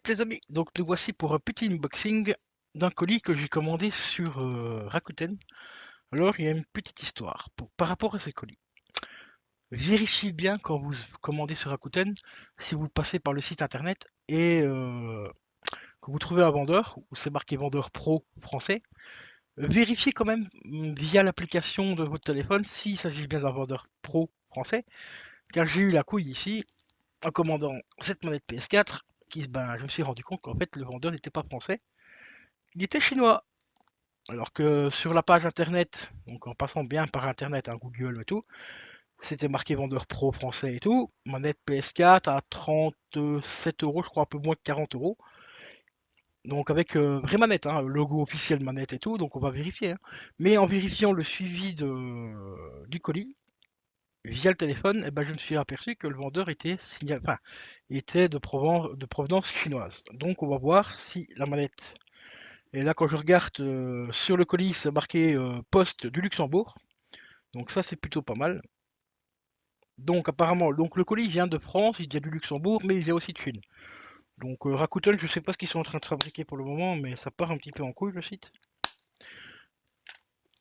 les amis, donc nous voici pour un petit unboxing d'un colis que j'ai commandé sur Rakuten. Alors il y a une petite histoire par rapport à ces colis. Vérifiez bien quand vous commandez sur Rakuten si vous passez par le site internet et que vous trouvez un vendeur, où c'est marqué vendeur pro français. Vérifiez quand même via l'application de votre téléphone s'il s'agit bien d'un vendeur pro français, car j'ai eu la couille ici en commandant cette manette PS4 je me suis rendu compte qu'en fait le vendeur n'était pas français. Il était chinois. Alors que sur la page internet, donc en passant bien par internet, hein, Google et tout, c'était marqué vendeur pro français et tout. Manette PS4 à 37 € je crois, un peu moins que 40 €. Donc avec vraie manette, hein, logo officiel manette et tout, donc on va vérifier, hein. Mais en vérifiant le suivi du colis via le téléphone, je me suis aperçu que le vendeur était de provenance chinoise. Donc on va voir si la manette. Et là, quand je regarde sur le colis, c'est marqué poste du Luxembourg. Donc ça, c'est plutôt pas mal. Donc apparemment, donc le colis vient de France, il vient du Luxembourg, mais il vient aussi de Chine. Donc Rakuten, je sais pas ce qu'ils sont en train de fabriquer pour le moment, mais ça part un petit peu en couille le site.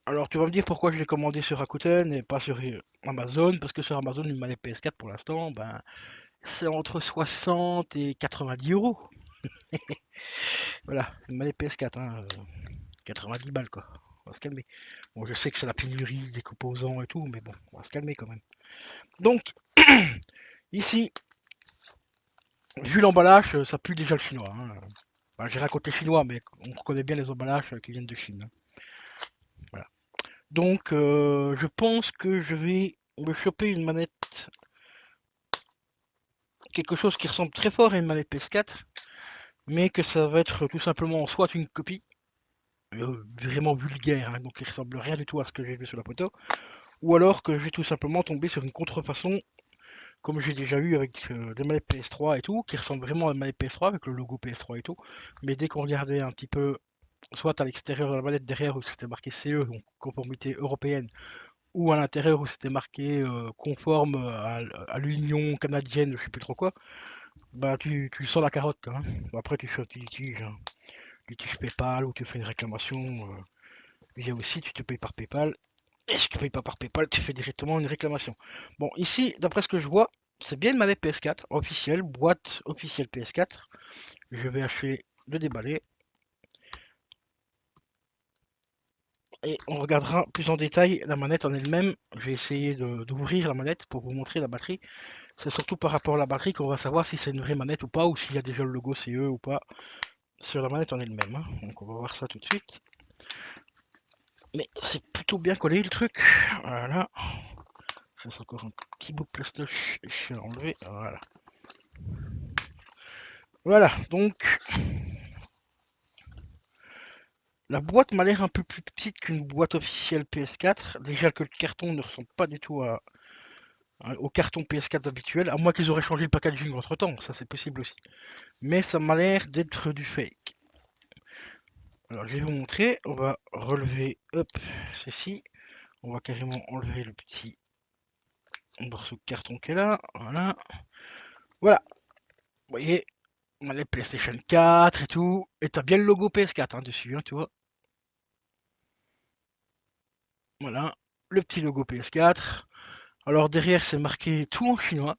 Alors tu vas me dire pourquoi je l'ai commandé sur Rakuten et pas sur Amazon, parce que sur Amazon, une manette PS4 pour l'instant, c'est entre 60 et 90 €. Voilà, une manette PS4, hein, 90 balles quoi. On va se calmer. Bon, je sais que c'est la pénurie des composants et tout, mais bon, on va se calmer quand même. Donc, ici, vu l'emballage, ça pue déjà le chinois, hein. J'ai raconté chinois, mais on reconnaît bien les emballages qui viennent de Chine, hein. Voilà. Donc, je pense que je vais me choper une manette, quelque chose qui ressemble très fort à une manette PS4, mais que ça va être tout simplement soit une copie, vraiment vulgaire, hein, donc qui ressemble rien du tout à ce que j'ai vu sur la photo, ou alors que je vais tout simplement tomber sur une contrefaçon comme j'ai déjà eu avec des manettes PS3 et tout, qui ressemblent vraiment à une manette PS3 avec le logo PS3 et tout. Mais dès qu'on regardait un petit peu, soit à l'extérieur de la manette derrière où c'était marqué CE, donc conformité européenne, ou à l'intérieur où c'était marqué conforme à l'Union canadienne, je sais plus trop quoi, tu sens la carotte, hein. Bon, après tu fais un petit litige, hein. Litige PayPal ou tu fais une réclamation via aussi, tu te payes par PayPal. Et si tu payes pas par PayPal, tu fais directement une réclamation. Bon, ici, d'après ce que je vois, c'est bien une manette PS4 officielle, boîte officielle PS4. Je vais achever de déballer et on regardera plus en détail la manette en elle-même. Je vais essayer d'ouvrir la manette pour vous montrer la batterie. C'est surtout par rapport à la batterie qu'on va savoir si c'est une vraie manette ou pas, ou s'il y a déjà le logo CE ou pas sur la manette en elle-même, hein. Donc on va voir ça tout de suite. Mais c'est plutôt bien collé le truc. Voilà. C'est encore un petit bout de plastoche. Je vais enlever. Voilà. Voilà, donc la boîte m'a l'air un peu plus petite qu'une boîte officielle PS4. Déjà que le carton ne ressemble pas du tout au carton PS4 habituel, à moins qu'ils auraient changé le packaging entre temps, ça c'est possible aussi. Mais ça m'a l'air d'être du fake. Alors je vais vous montrer, on va relever hop, ceci. On va carrément enlever le petit morceau de carton qui est là. Voilà. Voilà. Vous voyez, on a les PlayStation 4 et tout. Et t'as bien le logo PS4 hein, dessus, hein, tu vois. Voilà. Le petit logo PS4. Alors derrière, c'est marqué tout en chinois.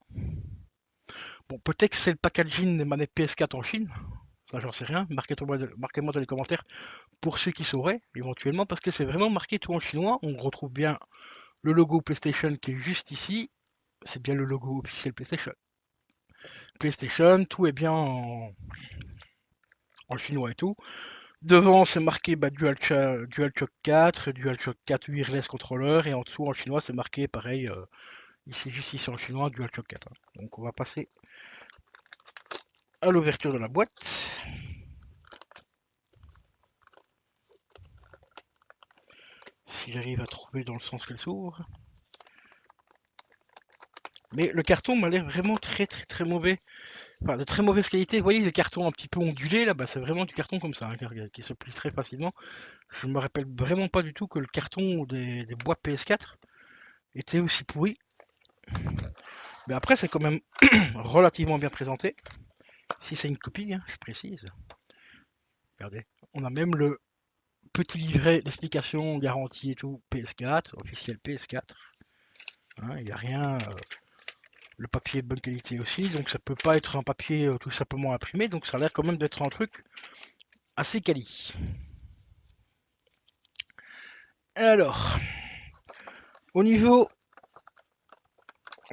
Bon, peut-être que c'est le packaging des manettes PS4 en Chine. Ça, j'en sais rien. Marquez-moi dans les commentaires pour ceux qui sauraient, éventuellement, parce que c'est vraiment marqué tout en chinois. On retrouve bien le logo PlayStation qui est juste ici. C'est bien le logo officiel PlayStation. PlayStation, tout est bien en chinois et tout. Devant, c'est marqué DualShock 4, DualShock 4 Wireless Controller, et en dessous, en chinois, c'est marqué pareil. Ici, juste ici en chinois, DualShock 4, hein. Donc, on va passer à l'ouverture de la boîte. Si j'arrive à trouver dans le sens qu'elle s'ouvre. Mais le carton m'a l'air vraiment très mauvais. Enfin, de très mauvaise qualité. Vous voyez les cartons un petit peu ondulés là, c'est vraiment du carton comme ça, hein, qui se plie très facilement. Je me rappelle vraiment pas du tout que le carton des boîtes PS4 était aussi pourri. Mais après, c'est quand même relativement bien présenté. Si c'est une copie, hein, je précise. Regardez, on a même le petit livret d'explication, garantie et tout, PS4, officiel PS4. Hein, il n'y a rien. Le papier est de bonne qualité aussi, donc ça peut pas être un papier tout simplement imprimé, donc ça a l'air quand même d'être un truc assez quali. Alors, au niveau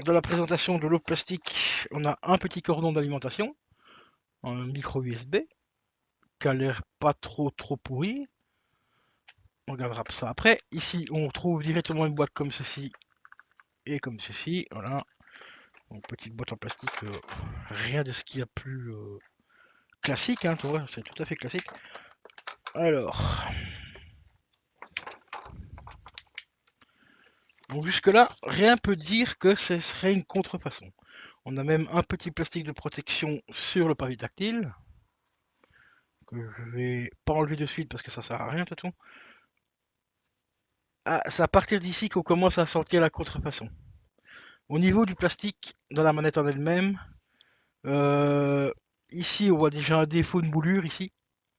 de la présentation de l'eau plastique, on a un petit cordon d'alimentation, un micro USB, qui a l'air pas trop pourri. On regardera ça après. Ici, on trouve directement une boîte comme ceci et comme ceci. Voilà. Donc, petite boîte en plastique, rien de ce qu'il y a plus classique, hein, tu vois, c'est tout à fait classique. Alors, donc jusque-là, rien peut dire que ce serait une contrefaçon. On a même un petit plastique de protection sur le pavé tactile, que je vais pas enlever de suite parce que ça sert à rien de toute façon. Ah, c'est à partir d'ici qu'on commence à sentir la contrefaçon. Au niveau du plastique dans la manette en elle-même, euh, ici on voit déjà un défaut de moulure ici.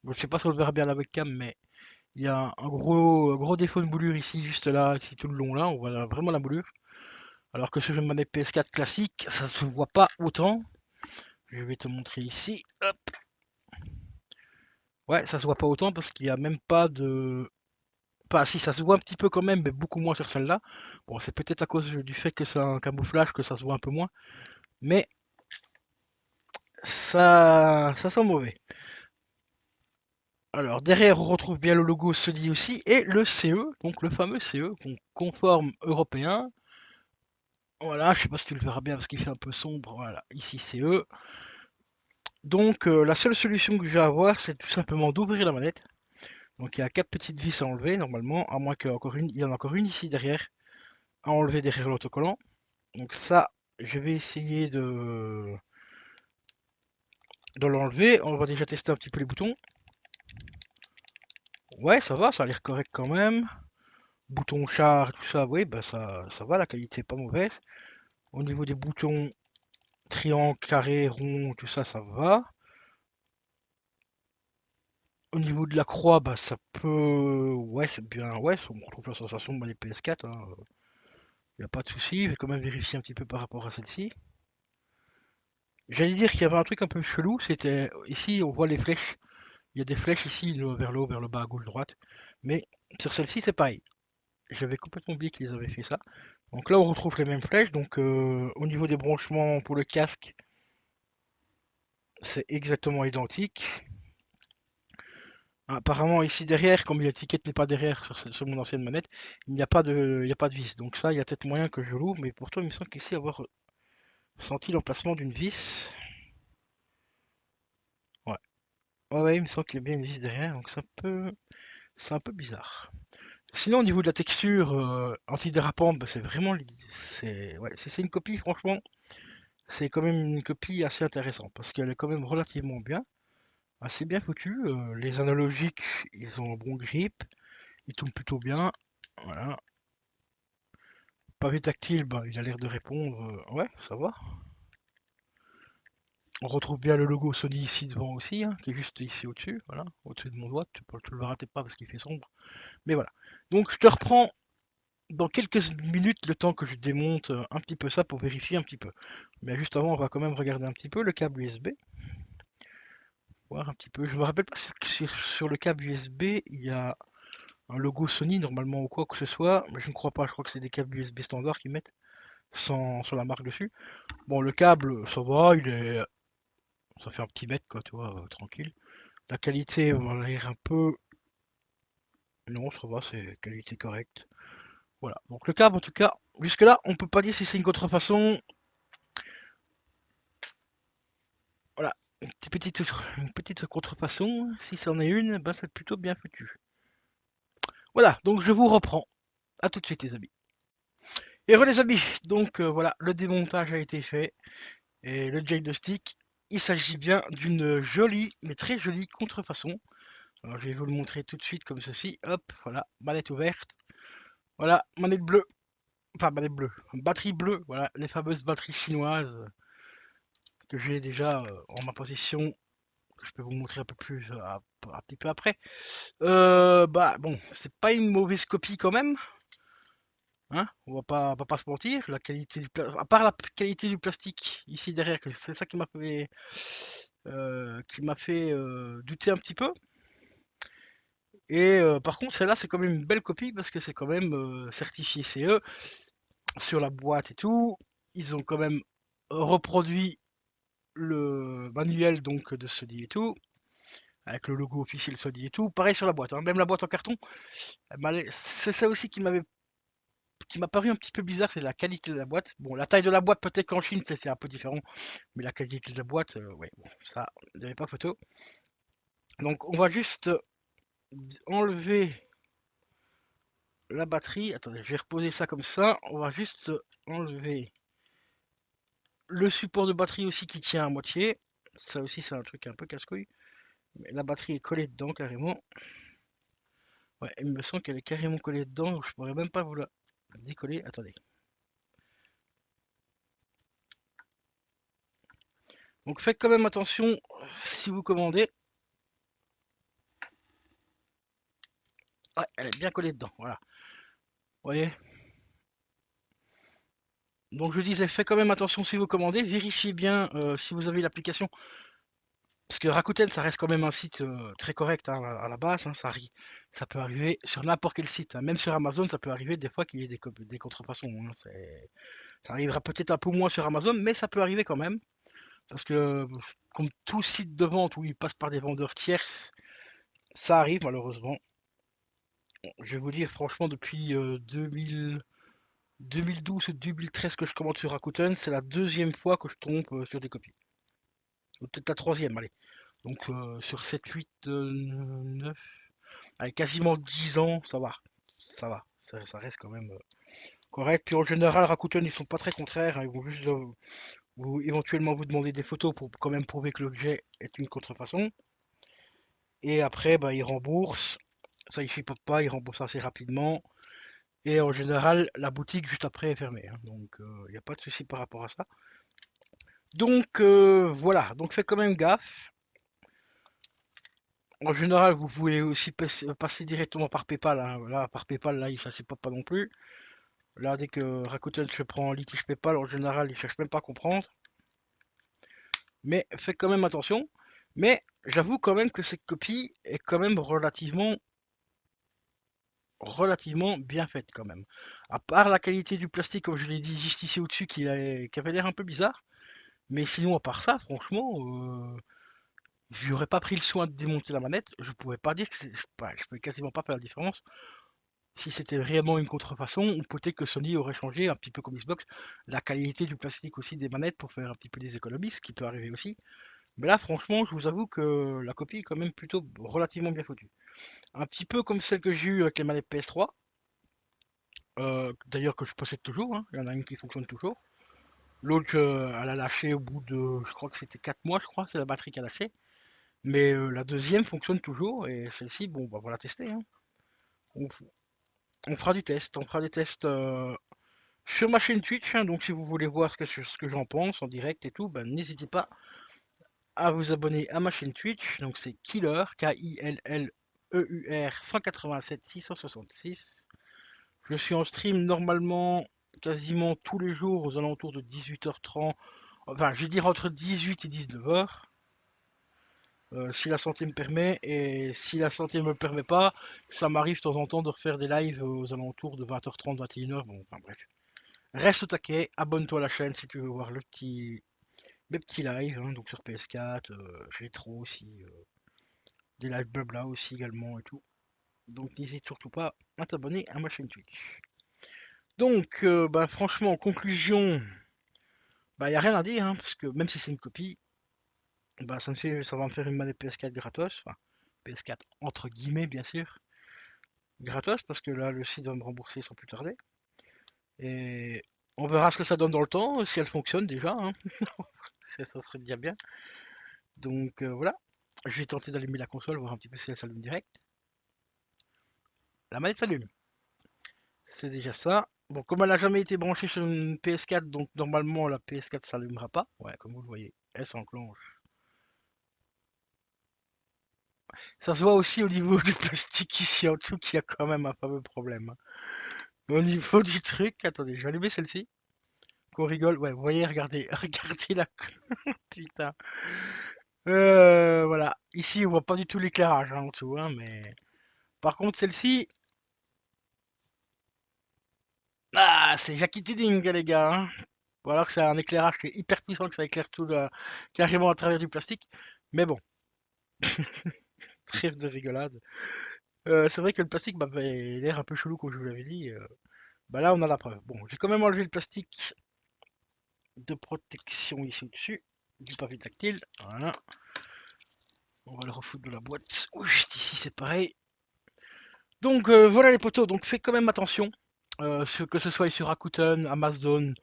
Je sais pas si on le verra bien à la webcam, mais il y a un gros défaut de moulure ici, juste là, ici tout le long là, on voit vraiment la moulure. Alors que sur une manette PS4 classique, ça se voit pas autant. Je vais te montrer ici. Hop. Ouais, ça se voit pas autant parce qu'il y a même pas de. Enfin, si ça se voit un petit peu quand même, mais beaucoup moins sur celle-là. Bon, c'est peut-être à cause du fait que c'est un camouflage que ça se voit un peu moins. Mais ça sent mauvais. Alors, derrière, on retrouve bien le logo Sony aussi et le CE, donc le fameux CE, conforme européen. Voilà, je sais pas si tu le verras bien parce qu'il fait un peu sombre. Voilà, ici CE. Donc, la seule solution que j'ai à avoir, c'est tout simplement d'ouvrir la manette. Donc, il y a 4 petites vis à enlever normalement, à moins qu'il y en ait encore une ici derrière, à enlever derrière l'autocollant. Donc, ça, je vais essayer de l'enlever. On va déjà tester un petit peu les boutons. Ouais, ça va, ça a l'air correct quand même. Bouton char, tout ça, oui, bah ça va, la qualité est pas mauvaise. Au niveau des boutons triangle, carré, rond, tout ça, ça va. Au niveau de la croix, bah ça peut. Ouais, c'est bien. Ouais, on retrouve la sensation de les PS4. Hein. Y a pas de souci. Je vais quand même vérifier un petit peu par rapport à celle-ci. J'allais dire qu'il y avait un truc un peu chelou. C'était. Ici, on voit les flèches. Il y a des flèches ici, vers le haut, vers le bas, à gauche, droite. Mais sur celle-ci, c'est pareil. J'avais complètement oublié qu'ils avaient fait ça. Donc là, on retrouve les mêmes flèches. Donc au niveau des branchements pour le casque, c'est exactement identique. Apparemment, ici derrière, comme l'étiquette n'est pas derrière sur mon ancienne manette, il n'y a pas de vis. Donc ça, il y a peut-être moyen que je l'ouvre, mais pourtant, il me semble qu'ici, avoir senti l'emplacement d'une vis. Ouais. Ouais, il me semble qu'il y a bien une vis derrière, donc c'est un peu bizarre. Sinon, au niveau de la texture antidérapante, bah, c'est vraiment, ouais, si c'est une copie, franchement, c'est quand même une copie assez intéressante parce qu'elle est quand même relativement bien, assez bien foutue. Les analogiques, ils ont un bon grip, ils tournent plutôt bien. Voilà. Pavé tactile, bah, il a l'air de répondre. Ouais, ça va. On retrouve bien le logo Sony ici devant aussi, hein, qui est juste ici au-dessus. Voilà, au-dessus de mon doigt. Tu le verras peut-être pas parce qu'il fait sombre. Mais voilà. Donc je te reprends dans quelques minutes le temps que je démonte un petit peu ça pour vérifier un petit peu. Mais juste avant, on va quand même regarder un petit peu le câble USB. Voir un petit peu. Je me rappelle pas sur le câble USB, il y a un logo Sony normalement ou quoi que ce soit. Mais je ne crois pas. Je crois que c'est des câbles USB standards qu'ils mettent sans la marque dessus. Bon, le câble, ça va, ça fait un petit mètre, quoi, tu vois, tranquille. La qualité, on a l'air un peu. Non, ça va, c'est qualité correcte. Voilà. Donc le câble, en tout cas, jusque-là, on peut pas dire si c'est une contrefaçon. Voilà. Une petite contrefaçon. Si c'en est une, ben c'est plutôt bien foutu. Voilà, donc je vous reprends. À tout de suite, les amis. Et re les amis, donc voilà, le démontage a été fait. Et le diagnostic, il s'agit bien d'une jolie, mais très jolie contrefaçon. Alors je vais vous le montrer tout de suite comme ceci. Hop, voilà, manette ouverte. Voilà, manette bleue. Enfin, manette bleue. Batterie bleue, voilà, les fameuses batteries chinoises. que j'ai déjà en ma possession, que je peux vous montrer un peu plus un petit peu après. Bah bon, c'est pas une mauvaise copie quand même, hein, on va pas se mentir. La qualité à part la qualité du plastique ici derrière, que c'est ça qui m'a fait douter un petit peu. Et par contre, celle-là, c'est quand même une belle copie parce que c'est quand même certifié CE sur la boîte et tout. Ils ont quand même reproduit le manuel donc de Sony et tout, avec le logo officiel Sony et tout. Pareil sur la boîte, hein. Même la boîte en carton, c'est ça aussi qui m'a paru un petit peu bizarre, c'est la qualité de la boîte. Bon, la taille de la boîte, peut-être qu'en Chine, c'est un peu différent, mais la qualité de la boîte, ouais, bon, ça, il n'y avait pas photo. Donc, on va juste enlever la batterie. Attendez, je vais reposer ça comme ça. On va juste enlever le support de batterie aussi qui tient à moitié. Ça aussi, c'est un truc un peu casse-couille. Mais la batterie est collée dedans carrément. Ouais, il me semble qu'elle est carrément collée dedans, donc je pourrais même pas vous la décoller. Attendez. Donc faites quand même attention si vous commandez. Ouais, elle est bien collée dedans, voilà. Vous voyez. Donc je disais, faites quand même attention si vous commandez. Vérifiez bien si vous avez l'application. Parce que Rakuten, ça reste quand même un site très correct hein, à la base. Hein, ça peut arriver sur n'importe quel site. Hein. Même sur Amazon, ça peut arriver des fois qu'il y ait des contrefaçons. Hein. Ça arrivera peut-être un peu moins sur Amazon, mais ça peut arriver quand même. Parce que, comme tout site de vente où il passe par des vendeurs tierces, ça arrive malheureusement. Je vais vous dire, franchement, depuis 2012 ou 2013 que je commande sur Rakuten, c'est la deuxième fois que je tombe sur des copies. Ou peut-être la troisième, allez. Donc sur 7, 8, 9, allez, quasiment 10 ans, ça va. Ça va. Ça reste quand même correct. Puis en général, Rakuten, ils sont pas très contraires. Hein. Ils vont juste éventuellement vous demander des photos pour quand même prouver que l'objet est une contrefaçon. Et après, bah, ils remboursent. Ça, ils chipotent pas, ils remboursent assez rapidement. Et en général, la boutique juste après est fermée. Hein. Donc, il n'y a pas de souci par rapport à ça. Donc, voilà. Donc, faites quand même gaffe. En général, vous pouvez aussi passer directement par PayPal. Hein. Là, par PayPal, là, ils ne chipotent pas non plus. Là, dès que Rakuten se prend en litige PayPal, en général, ils cherchent même pas à comprendre. Mais faites quand même attention. Mais j'avoue quand même que cette copie est quand même relativement bien faite quand même. À part la qualité du plastique, comme je l'ai dit juste ici au-dessus, qui avait l'air un peu bizarre. Mais sinon, à part ça, franchement, je n'aurais pas pris le soin de démonter la manette. Je pouvais pas dire que je pouvais quasiment pas faire la différence. Si c'était réellement une contrefaçon, ou peut-être que Sony aurait changé, un petit peu comme Xbox, la qualité du plastique aussi des manettes pour faire un petit peu des économies, ce qui peut arriver aussi. Mais là, franchement, je vous avoue que la copie est quand même plutôt relativement bien foutue. Un petit peu comme celle que j'ai eue avec les manettes PS3, d'ailleurs que je possède toujours, hein. Il y en a une qui fonctionne toujours. L'autre, elle a lâché au bout de, je crois que c'était 4 mois, je crois, c'est la batterie qui a lâché. Mais la deuxième fonctionne toujours, et celle-ci, bon, bah, on va la tester. Hein. On, on fera du test, on fera des tests sur ma chaîne Twitch, hein. Donc si vous voulez voir ce que j'en pense en direct et tout, ben, n'hésitez pas à vous abonner à ma chaîne Twitch. Donc c'est Killer, Killeur 187 666. Je suis en stream normalement quasiment tous les jours aux alentours de 18h30. Enfin, je vais dire entre 18 et 19h. Si la santé me permet, et si la santé ne me le permet pas, ça m'arrive de temps en temps de refaire des lives aux alentours de 20h30, 21h. Bon, enfin bref. Reste au taquet, abonne-toi à la chaîne si tu veux voir mes petits lives, hein, donc sur PS4, rétro aussi, des lives blabla aussi également et tout. Donc n'hésite surtout pas à t'abonner à ma chaîne Twitch. Donc, bah, franchement, en conclusion, bah, y a rien à dire, hein, parce que même si c'est une copie, bah, ça va me faire une manette PS4 gratos, enfin, PS4 entre guillemets, bien sûr, gratos, parce que là, le site va me rembourser sans plus tarder. Et on verra ce que ça donne dans le temps, si elle fonctionne déjà, hein. Ça serait déjà bien. Donc, voilà. Je vais tenter d'allumer la console, voir un petit peu si elle s'allume direct. La manette s'allume. C'est déjà ça. Bon, comme elle n'a jamais été branchée sur une PS4, donc normalement la PS4 s'allumera pas. Ouais, comme vous le voyez. elle s'enclenche. Ça se voit aussi au niveau du plastique ici en dessous qu'il y a quand même un fameux problème, hein. Au niveau du truc, attendez, je vais allumer celle-ci. Qu'on rigole, ouais, vous voyez, regardez, regardez la putain. Voilà, ici on voit pas du tout l'éclairage hein, en dessous, hein, mais par contre celle-ci, ah, c'est Jackie Tuding les gars, hein. Ou alors que c'est un éclairage qui est hyper puissant, que ça éclaire tout carrément à travers du plastique. Mais bon, trêve de rigolade. C'est vrai que le plastique m'avait l'air un peu chelou comme je vous l'avais dit. Bah là on a la preuve. Bon, j'ai quand même enlevé le plastique de protection ici au-dessus du papier tactile. Voilà. On va le refoutre de la boîte. Oui, juste ici c'est pareil. Donc voilà les potos, donc faites quand même attention. Que ce soit sur Rakuten, Amazon,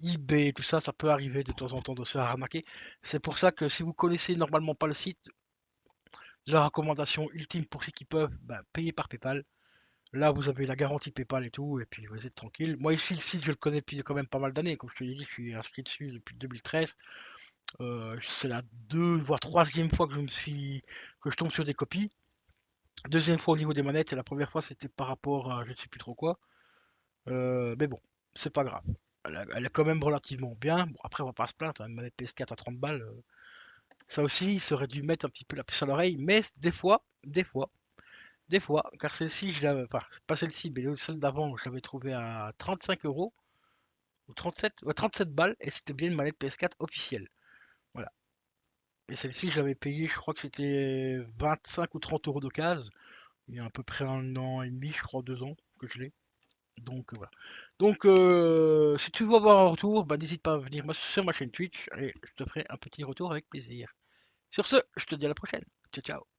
eBay, tout ça, ça peut arriver de temps en temps de se faire arnaquer. C'est pour ça que si vous connaissez normalement pas le site, la recommandation ultime pour ceux qui peuvent, bah, payer par PayPal. Là, vous avez la garantie PayPal et tout, et puis vous êtes tranquille. Moi, ici, le site, je le connais depuis quand même pas mal d'années. Comme je te l'ai dit, je suis inscrit dessus depuis 2013. C'est la voire troisième fois que que je tombe sur des copies. Deuxième fois au niveau des manettes, et la première fois, c'était par rapport à je ne sais plus trop quoi. Mais bon, c'est pas grave. Elle est quand même relativement bien. Bon, après, on va pas se plaindre, hein, une manette PS4 à 30 balles. Ça aussi, ça aurait dû mettre un petit peu la puce à l'oreille, mais des fois, car celle-ci, je l'avais, enfin, pas celle-ci, mais celle d'avant, je l'avais trouvée à 35 euros, ou 37, ouais, 37 balles, et c'était bien une manette PS4 officielle. Voilà. Et celle-ci, je l'avais payée, je crois que c'était 25 ou 30 euros d'occasion. Il y a à peu près un an et demi, je crois, 2 ans que je l'ai. Donc voilà. Donc si tu veux avoir un retour, bah, n'hésite pas à venir sur ma chaîne Twitch et je te ferai un petit retour avec plaisir. Sur ce, je te dis à la prochaine. Ciao ciao.